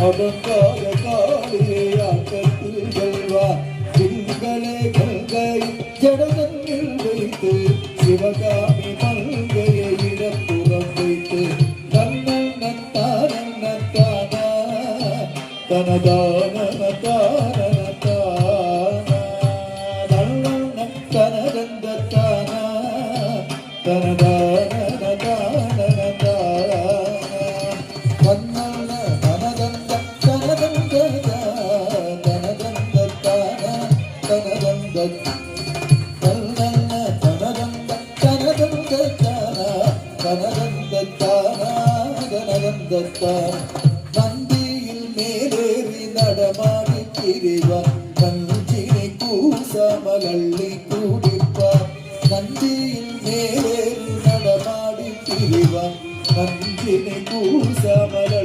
அடங்காத காளியாட்டத்தில் செல்வா திங்களே கங்கை ஜடதன்னில் வைத்து சிவகாமி மங்கையை இடப்புறம் வைத்து தனதான நந்தியில் மேலேறி நடமாடி திரிவார் நஞ்சினை கூசாமல் அள்ளி குடிப்பார் நந்தியில் மேலேறி நடமாடி திரிவார் நஞ்சினை கூசாமல்